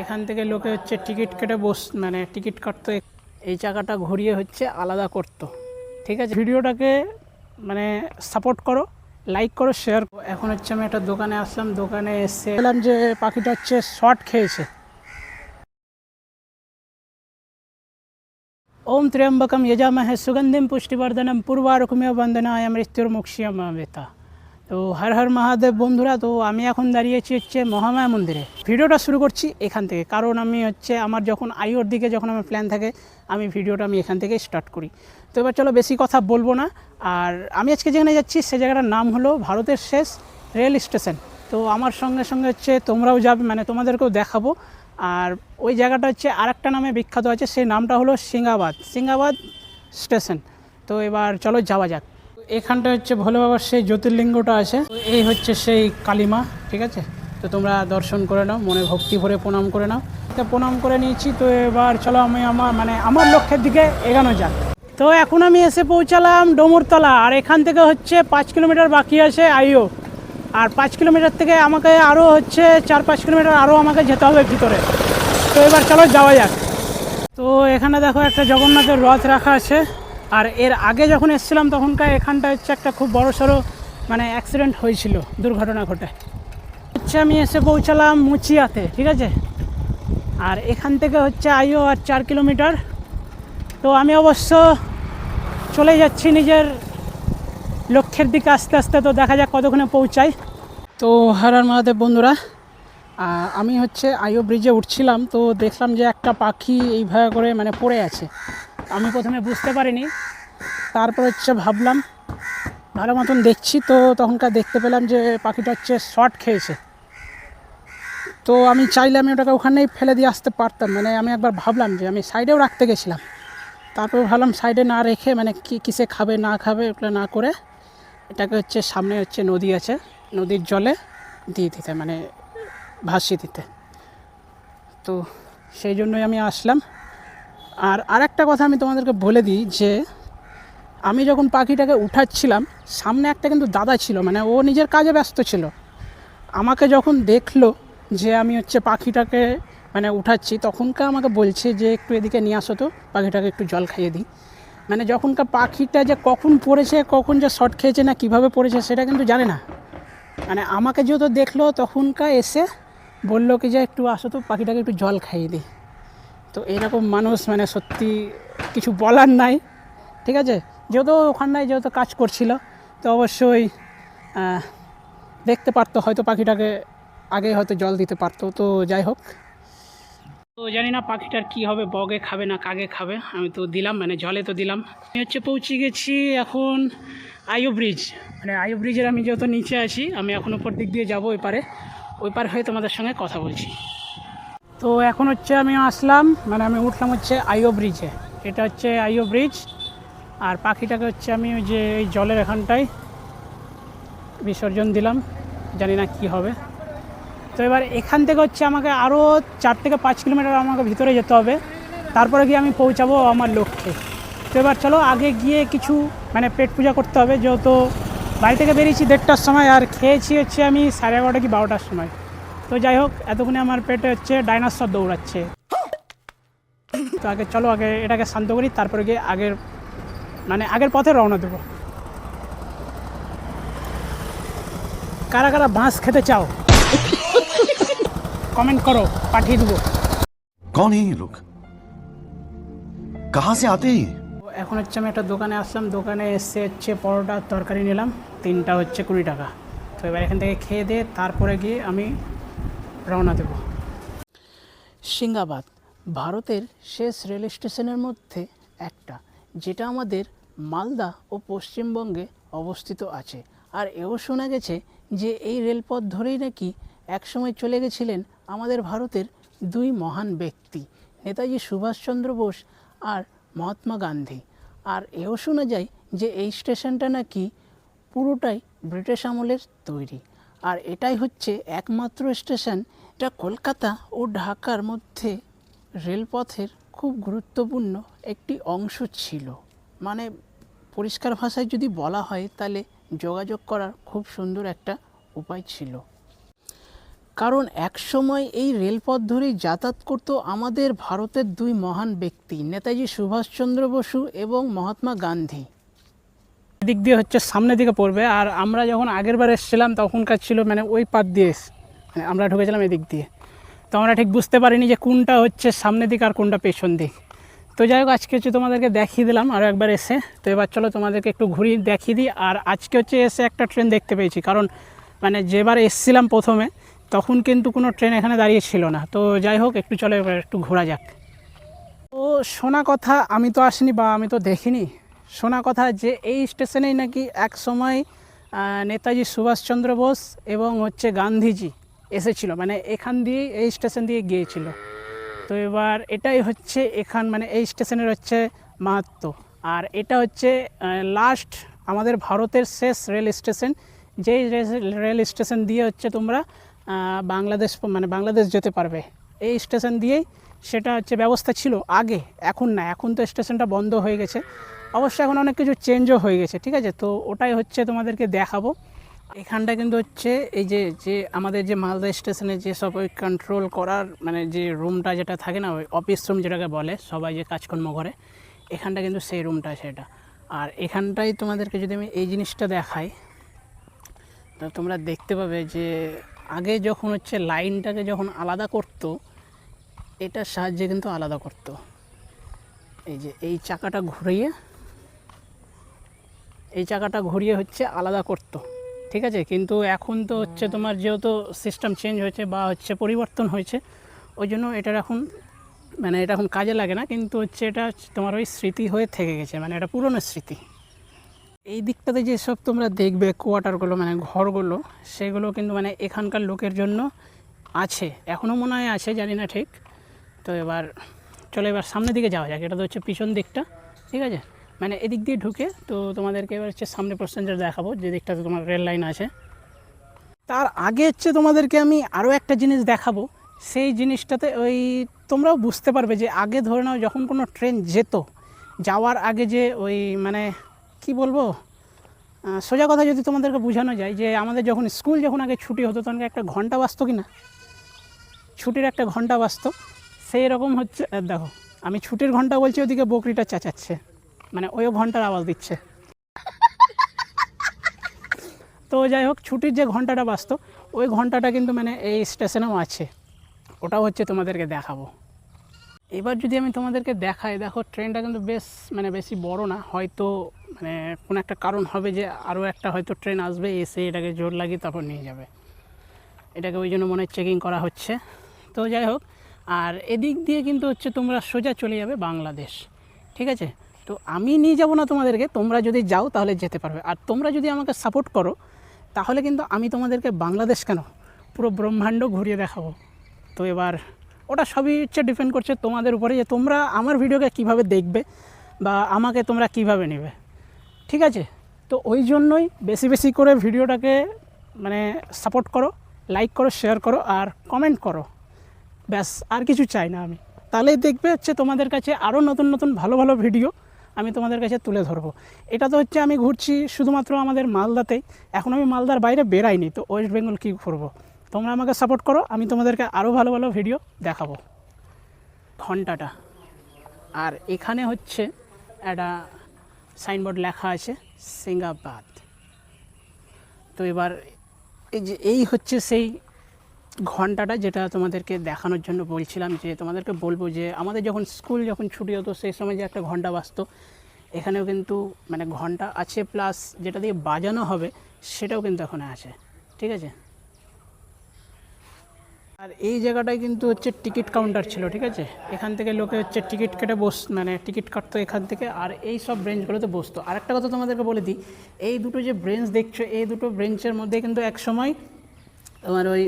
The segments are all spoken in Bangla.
এখান থেকে লোকে হচ্ছে টিকিট কেটে মানে টিকিট কাটতো, এই জায়গাটা ঘুরিয়ে হচ্ছে আলাদা করতো। ঠিক আছে, ভিডিওটাকে মানে সাপোর্ট করো, লাইক করো, শেয়ার করো। এখন হচ্ছে আমি একটা দোকানে আসলাম, দোকানে এসে বললাম যে পাখিটা হচ্ছে শর্ট খেয়েছে। ओम त्र्यंबकम यजामहे सुगंधिम पुष्टिवर्धनम पूर्वारुकमेव वंदनाय मृत्युर्मुक्षीयमामृता। তো হর হর মহাদেব বন্ধুরা, তো আমি এখন দাঁড়িয়েছি হচ্ছে মহামায়া মন্দিরে। ভিডিওটা শুরু করছি এখান থেকে, কারণ আমি হচ্ছে আমার যখন আইওর দিকে যখন আমার প্ল্যান থাকে আমি ভিডিওটা এখান থেকে স্টার্ট করি। তো এবার চলো বেশি কথা বলবো না। আর আমি আজকে যেখানে যাচ্ছি সে জায়গাটার নাম হলো ভারতের শেষ রেল স্টেশন। তো আমার সঙ্গে সঙ্গে হচ্ছে তোমরাও যাবে, মানে তোমাদেরকেও দেখাবো। আর ওই জায়গাটা হচ্ছে আরেকটা নামে বিখ্যাত আছে, সেই নামটা হলো সিংহাবাদ স্টেশন। তো এবার চলো যাওয়া যাক। এখানটা হচ্ছে ভোলে বাবার সেই জ্যোতির্লিঙ্গটা আছে, এই হচ্ছে সেই কালিমা। ঠিক আছে, তো তোমরা দর্শন করে নাও, মনে ভক্তি ভরে প্রণাম করে নাও। তো প্রণাম করে নিয়েছি, তো এবার চলো আমি আমার লক্ষ্যের দিকে এগানো যাক। তো এখন আমি এসে পৌঁছালাম ডোমরতলা, আর এখান থেকে হচ্ছে 5 কিলোমিটার বাকি আছে আইও। আর 5 কিলোমিটার থেকে আমাকে আরও হচ্ছে 4-5 কিলোমিটার আরও আমাকে যেতে হবে ভিতরে। তো এবার চলো যাওয়া যাক। তো এখানে দেখো একটা জগন্নাথের রথ রাখা আছে। আর এর আগে যখন এসেছিলাম তখনকার এখানটা হচ্ছে একটা খুব বড় সড়ো মানে অ্যাক্সিডেন্ট হয়েছিল, দুর্ঘটনা ঘটে। হচ্ছে আমি এসে পৌঁছালাম মুচিয়াতে। ঠিক আছে, আর এখান থেকে হচ্ছে আইও আর 4 কিলোমিটার। তো আমি অবশ্য চলে যাচ্ছি নিজের লক্ষ্যের দিকে আস্তে আস্তে, তো দেখা যাক কতক্ষণে পৌঁছাই। তো হর হর মহাদেব বন্ধুরা, আমি হচ্ছে আইও ব্রিজে উঠছিলাম, তো দেখলাম যে একটা পাখি এইভাবে করে মানে পড়ে আছে। আমি প্রথমে বুঝতে পারিনি, তারপর হচ্ছে ভাবলাম ভালো মতন দেখছি, তো তখনকার দেখতে পেলাম যে পাখিটা হচ্ছে শর্ট খেয়েছে। তো আমি চাইলে আমি ওটাকে ওখানেই ফেলে দিয়ে আসতে পারতাম, মানে আমি একবার ভাবলাম যে আমি সাইডেও রাখতে গেছিলাম, তারপর ভাবলাম সাইডে না রেখে মানে কিসে খাবে না খাবে ওগুলো না করে এটাকে হচ্ছে সামনে হচ্ছে নদী আছে, নদীর জলে দিয়ে দিতে, মানে ভাসিয়ে দিতে। তো সেই জন্যই আমি আসলাম। আর আরেকটা কথা আমি তোমাদেরকে বলে দিই যে আমি যখন পাখিটাকে উঠাচ্ছিলাম সামনে একটা কিন্তু দাদা ছিল, মানে ও নিজের কাজে ব্যস্ত ছিল। আমাকে যখন দেখলো যে আমি হচ্ছে পাখিটাকে মানে উঠাচ্ছি, তখনকার আমাকে বলছে যে একটু এদিকে নিয়ে আসো, তো পাখিটাকে একটু জল খাইয়ে দিই। মানে যখনকার পাখিটা যে কখন পড়েছে, কখন যে শর্ট খেয়েছে না কীভাবে পড়েছে সেটা কিন্তু জানে না। মানে আমাকে যেহেতু দেখলো তখনকার এসে বললো কি যে একটু আসো তো পাখিটাকে একটু জল খাইয়ে দিই। তো এরকম মানুষ মানে সত্যি কিছু বলার নাই। ঠিক আছে, যেহেতু ওখানটায় যেহেতু কাজ করছিল, তো অবশ্যই দেখতে পারতো হয়তো পাখিটাকে, আগে হয়তো জল দিতে পারতো। তো যাই হোক, তো জানি না পাখিটার কি হবে, বগে খাবে না কাগে খাবে। আমি তো দিলাম, মানে জলে তো দিলাম। আমি হচ্ছে পৌঁছে গেছি এখন আইও ব্রিজ। মানে আইও ব্রিজের আমি যেহেতু নিচে আছি, আমি এখন উপর দিক দিয়ে যাবো ওই পার হয়ে তোমাদের সঙ্গে কথা বলছি। তো এখন হচ্ছে আমি আসলাম, মানে আমি উঠলাম হচ্ছে আইও ব্রিজে। এটা হচ্ছে আইও ব্রিজ। আর পাখিটাকে হচ্ছে আমি ওই যে এই জলের এখানটায় বিসর্জন দিলাম, জানি না কি হবে। তো এবার এখান থেকে হচ্ছে আমাকে আরও 4 থেকে 5 কিলোমিটার আমাকে ভিতরে যেতে হবে, তারপরে গিয়ে আমি পৌঁছাবো আমার লক্ষ্যে। তো এবার চলো আগে গিয়ে কিছু মানে পেট পূজা করতে হবে, যেহেতু বাড়ি থেকে বেরিয়েছি 1:30টার সময়, আর খেয়েছি হচ্ছে আমি 11:30 কি 12টার সময়। তো যাই হোক, এতক্ষণে আমার পেটে হচ্ছে ডাইনোসর দৌড়াচ্ছে। তো আগে চলো আগে এটাকে শান্ত করি, তারপরে গিয়ে আগের পথে রওনা দেবো। কারা কারা বাঁশ খেতে চাও কমেন্ট করো, পাঠিয়ে দেবো। कौन है ये लोग, कहाँ से आते हैं? এখন হচ্ছে আমি একটা দোকানে আসলাম, দোকানে এসে হচ্ছে পরোটা তরকারি নিলাম, 3টা হচ্ছে 20 টাকা। তো এবার এখান থেকে খেয়ে দিয়ে তারপরে গিয়ে আমি রওনা দেব। সিংহাবাদ ভারতের শেষ রেল স্টেশনের মধ্যে একটা, যেটা আমাদের মালদা ও পশ্চিমবঙ্গে অবস্থিত আছে। আর এও শোনা গেছে যে এই রেলপথ ধরেই নাকি একসময় চলে গেছিলেন আমাদের ভারতের 2 মহান ব্যক্তি, নেতাজি সুভাষচন্দ্র বোস আর মহাত্মা গান্ধী। আর এও শোনা যায় যে এই স্টেশনটা নাকি পুরোটাই ব্রিটিশ আমলের তৈরি। আর এটাই হচ্ছে একমাত্র স্টেশন যা কলকাতা ও ঢাকার মধ্যে রেলপথের খুব গুরুত্বপূর্ণ একটি অংশ ছিল। মানে পরিষ্কার ভাষায় যদি বলা হয় তাহলে যোগাযোগ করার খুব সুন্দর একটা উপায় ছিল। কারণ একসময় এই রেলপথ ধরেই যাতায়াত করত আমাদের ভারতের দুই মহান ব্যক্তি, নেতাজি সুভাষচন্দ্র বসু এবং মহাত্মা গান্ধী। এদিক দিয়ে হচ্ছে সামনের দিকে পড়বে, আর আমরা যখন আগের বার এসেছিলাম তখনকার ছিল মানে ওই পাত দিয়ে মানে আমরা ঢুকেছিলাম এদিক দিয়ে, তো আমরা ঠিক বুঝতে পারিনি যে কোনটা হচ্ছে সামনের দিক আর কোনটা পেছন দিক। তো যাই হোক, আজকে হচ্ছে তোমাদেরকে দেখিয়ে দিলাম আরও একবার এসে। তো এবার চলো তোমাদেরকে একটু ঘুরিয়ে দেখিয়ে দিই। আর আজকে হচ্ছে এসে একটা ট্রেন দেখতে পেয়েছি, কারণ মানে যেবার এসেছিলাম প্রথমে তখন কিন্তু কোনো ট্রেন এখানে দাঁড়িয়ে ছিল না। তো যাই হোক, একটু চলো এবার একটু ঘোরা যাক। তো শোনা কথা, আমি তো আসিনি বা আমি তো দেখিনি, শোনা কথা যে এই স্টেশনেই নাকি এক সময় নেতাজি সুভাষচন্দ্র বোস এবং হচ্ছে গান্ধীজি এসেছিল, মানে এখান দিয়েই এই স্টেশন দিয়ে গিয়েছিল। তো এবার এটাই হচ্ছে এখান মানে এই স্টেশনের হচ্ছে মাহাত্ম্য। আর এটা হচ্ছে লাস্ট আমাদের ভারতের শেষ রেল স্টেশন, যেই রেল স্টেশন দিয়ে হচ্ছে তোমরা বাংলাদেশ যেতে পারবে। এই স্টেশন দিয়েই সেটা হচ্ছে ব্যবস্থা ছিল আগে, এখন না, এখন তো স্টেশনটা বন্ধ হয়ে গেছে। অবশ্য এখন অনেক কিছু চেঞ্জও হয়ে গেছে, ঠিক আছে। তো ওটাই হচ্ছে তোমাদেরকে দেখাবো। এখানটা কিন্তু হচ্ছে এই যে আমাদের যে মালদা স্টেশনে যে সব ওই কন্ট্রোল করার মানে যে রুমটা যেটা থাকে না, ওই অফিস রুম যেটাকে বলে সবাই যে কাজকর্ম করে, এখানটা কিন্তু সেই রুমটা সেটা। আর এখানটাই তোমাদেরকে যদি আমি এই জিনিসটা দেখাই, তো তোমরা দেখতে পাবে যে আগে যখন হচ্ছে লাইনটাকে যখন আলাদা করতো, এটার সাহায্যে কিন্তু আলাদা করতো। এই যে এই চাকাটা ঘুরিয়ে হচ্ছে আলাদা করতো, ঠিক আছে। কিন্তু এখন তো হচ্ছে তোমার যেহেতু সিস্টেম চেঞ্জ হয়েছে বা হচ্ছে পরিবর্তন হয়েছে, ওই জন্য এটার এখন মানে এটা এখন কাজে লাগে না, কিন্তু হচ্ছে এটা তোমার ওই স্মৃতি হয়ে থেকে গেছে, মানে এটা পুরনো স্মৃতি। এই দিকটাতে যেসব তোমরা দেখবে কোয়ার্টারগুলো মানে ঘরগুলো, সেগুলো কিন্তু মানে এখানকার লোকের জন্য আছে, এখনও মনে হয় আছে, জানি না ঠিক। তো এবার চলো এবার সামনের দিকে যাওয়া যাক। এটা তো হচ্ছে পিছন দিকটা, ঠিক আছে। মানে এদিক দিয়ে ঢুকে তো তোমাদেরকে এবার হচ্ছে সামনে প্যাসেঞ্জার দেখাবো, যে দিকটাতে তোমার রেল লাইন আছে। তার আগে হচ্ছে তোমাদেরকে আমি আরও একটা জিনিস দেখাবো। সেই জিনিসটাতে ওই তোমরাও বুঝতে পারবে যে আগে ধরে নাও যখন কোনো ট্রেন যেত, যাওয়ার আগে যে ওই মানে কি বলবো, সোজা কথা যদি তোমাদেরকে বোঝানো যায়, যে আমাদের যখন স্কুল যখন আগে ছুটি হতো তখন একটা ঘন্টা বাজতো কি না, ছুটির একটা ঘন্টা বাজতো, সেই রকম হচ্ছে। দেখো আমি ছুটির ঘন্টা বলছি, ওদিকে বকরিটা চেঁচাচ্ছে, মানে ওইও ঘন্টার আওয়াজ দিচ্ছে। তো যাই হোক, ছুটির যে ঘন্টাটা বাজতো, ওই ঘন্টাটা কিন্তু মানে এই স্টেশনেও আছে, ওটাও হচ্ছে তোমাদেরকে দেখাবো। এবার যদি আমি তোমাদেরকে দেখাই, দেখো ট্রেনটা কিন্তু বেশি বড় না, হয়তো মানে কোনো একটা কারণ হবে যে আরও একটা হয়তো ট্রেন আসবে, এসে এটাকে জোর লাগিয়ে তারপর নিয়ে যাবে, এটাকে ওই জন্য মনে হয় চেকিং করা হচ্ছে। তো যাই হোক, আর এদিক দিয়ে কিন্তু হচ্ছে তোমরা সোজা চলে যাবে বাংলাদেশ, ঠিক আছে। তো আমি নিয়ে যাব না তোমাদেরকে, তোমরা যদি যাও তাহলে যেতে পারবে। আর তোমরা যদি আমাকে সাপোর্ট করো, তাহলে কিন্তু আমি তোমাদেরকে বাংলাদেশ কেন, পুরো ব্রহ্মাণ্ড ঘুরিয়ে দেখাবো। তো এবার ওটা সবই হচ্ছে ডিপেন্ড করছে তোমাদের উপরে, যে তোমরা আমার ভিডিওকে কিভাবে দেখবে বা আমাকে তোমরা কিভাবে নেবে, ঠিক আছে। তো ওই জন্যই বেশি বেশি করে ভিডিওটাকে মানে সাপোর্ট করো, লাইক করো, শেয়ার করো আর কমেন্ট করো, ব্যাস আর কিছু চাই না আমি। তাহলেই দেখবে হচ্ছে তোমাদের কাছে আরও নতুন নতুন ভালো ভালো ভিডিও আমি তোমাদের কাছে তুলে ধরবো। এটা তো হচ্ছে আমি ঘুরছি শুধুমাত্র আমাদের মালদাতেই, এখন আমি মালদার বাইরে বেরাইনি, তো ওয়েস্ট বেঙ্গল কী করবো। তোমরা আমাকে সাপোর্ট করো, আমি তোমাদেরকে আরও ভালো ভালো ভিডিও দেখাবো। ঘন্টাটা, আর এখানে হচ্ছে একটা সাইনবোর্ড লেখা আছে সিঙ্গাবাদ। তো এবার এই হচ্ছে সেই ঘন্টাটা যেটা তোমাদেরকে দেখানোর জন্য বলছিলাম, যে তোমাদেরকে বলবো যে আমাদের যখন স্কুল যখন ছুটি হতো সেই সময় যে একটা ঘন্টা বাজতো, এখানেও কিন্তু মানে ঘন্টা আছে, প্লাস যেটা দিয়ে বাজানো হবে সেটাও কিন্তু এখানে আছে, ঠিক আছে। আর এই জায়গাটায় কিন্তু হচ্ছে টিকিট কাউন্টার ছিল, ঠিক আছে। এখান থেকে লোকে হচ্ছে টিকিট কেটে মানে টিকিট কাটতো এখান থেকে, আর এই সব ব্রেঞ্চগুলোতে বসতো। আরেকটা কথা তোমাদেরকে বলে দিই, এই দুটো যে ব্রেঞ্চ দেখছো, এই দুটো ব্রেঞ্চের মধ্যে কিন্তু এক সময় তোমার ওই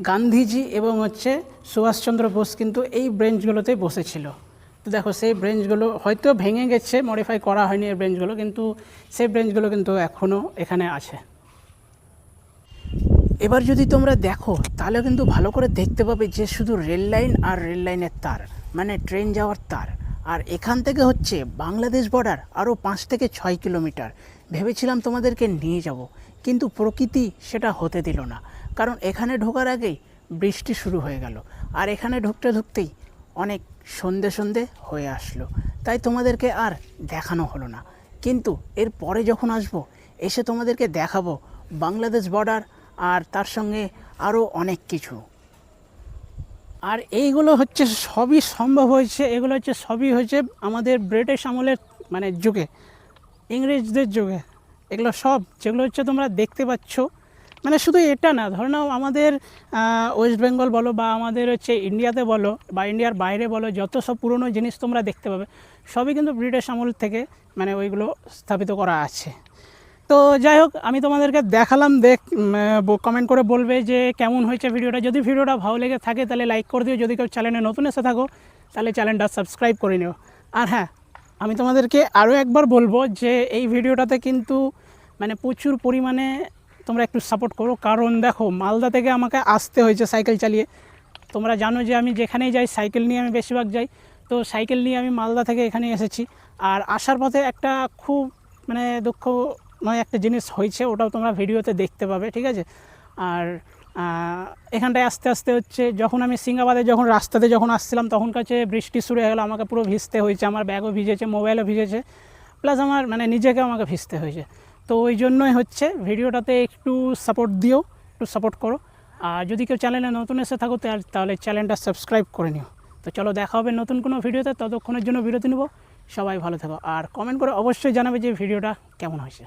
গান্ধীজি এবং হচ্ছে সুভাষচন্দ্র বোস কিন্তু এই ব্রেঞ্চগুলোতে বসেছিল। তো দেখো সেই ব্রেঞ্চগুলো হয়তো ভেঙে গেছে, মডিফাই করা হয়নি এই ব্রেঞ্চগুলো, কিন্তু সেই ব্রেঞ্চগুলো কিন্তু এখনও এখানে আছে। এবার যদি তোমরা দেখো তাহলে কিন্তু ভালো করে দেখতে পাবে যে শুধু রেল লাইন আর রেল লাইনের তার, মানে ট্রেন যাওয়ার তার। আর এখান থেকে হচ্ছে বাংলাদেশ বর্ডার আরও 5 থেকে 6 কিলোমিটার। ভেবেছিলাম তোমাদেরকে নিয়ে যাব, কিন্তু প্রকৃতি সেটা হতে দিল না, কারণ এখানে ঢোকার আগেই বৃষ্টি শুরু হয়ে গেল। আর এখানে ঢুকতে ঢুকতেই অনেক সন্ধে সন্ধে হয়ে আসলো, তাই তোমাদেরকে আর দেখানো হলো না। কিন্তু এর পরে যখন আসবো এসে তোমাদেরকে দেখাবো বাংলাদেশ বর্ডার আর তার সঙ্গে আরও অনেক কিছু। আর এইগুলো হচ্ছে সবই সম্ভব হয়েছে, এগুলো হচ্ছে সবই হয়েছে আমাদের ব্রিটিশ আমলের মানে যুগে, ইংরেজদের যুগে। এগুলো সব যেগুলো হচ্ছে তোমরা দেখতে পাচ্ছ, মানে শুধু এটা না, ধরে নাও আমাদের ওয়েস্ট বেঙ্গল বলো বা আমাদের হচ্ছে ইন্ডিয়াতে বলো বা ইন্ডিয়ার বাইরে বলো, যত সব পুরনো জিনিস তোমরা দেখতে পাবে সবই কিন্তু ব্রিটিশ আমল থেকে মানে ওইগুলো স্থাপিত করা আছে। তো যাই হোক, আমি তোমাদেরকে দেখালাম, কমেন্ট করে বলবে যে কেমন হয়েছে ভিডিওটা। যদি ভিডিওটা ভালো লেগে থাকে তাহলে লাইক করে দিও, যদি কেউ চ্যানেলে নতুন এসে থাকো তাহলে চ্যানেলটা সাবস্ক্রাইব করে নিও। আর হ্যাঁ, আমি তোমাদেরকে আরও একবার বলবো যে এই ভিডিওটাতে কিন্তু মানে প্রচুর পরিমাণে তোমরা একটু সাপোর্ট করো, কারণ দেখো মালদা থেকে আমাকে আসতে হয়েছে সাইকেল চালিয়ে। তোমরা জানো যে আমি যেখানেই যাই সাইকেল নিয়ে আমি বেশিরভাগ যাই, তো সাইকেল নিয়ে আমি মালদা থেকে এখানে এসেছি। আর আসার পথে একটা খুব মানে দুঃখময় একটা জিনিস হয়েছে, ওটাও তোমরা ভিডিওতে দেখতে পাবে, ঠিক আছে। আর এখানটায় আস্তে আস্তে হচ্ছে যখন আমি সিঙ্গাবাদে যখন রাস্তাতে যখন আসছিলাম তখন কাছে বৃষ্টি শুরু হয়ে গেলো, আমাকে পুরো ভিজতে হয়েছে, আমার ব্যাগও ভিজেছে, মোবাইলও ভিজেছে, প্লাস আমার মানে নিজেকেও আমাকে ভিজতে হয়েছে। তো ওই জন্যই হচ্ছে ভিডিওটাতে একটু সাপোর্ট দিও, একটু সাপোর্ট করো। আর যদি কেউ চ্যানেলে নতুন এসে থাকো তাহলে চ্যানেলটা সাবস্ক্রাইব করে নিও। তো চলো দেখা হবে নতুন কোনো ভিডিওতে, ততক্ষণের জন্য বিরতি নেব। সবাই ভালো থাকো আর কমেন্ট করে অবশ্যই জানাবে যে ভিডিওটা কেমন হয়েছে।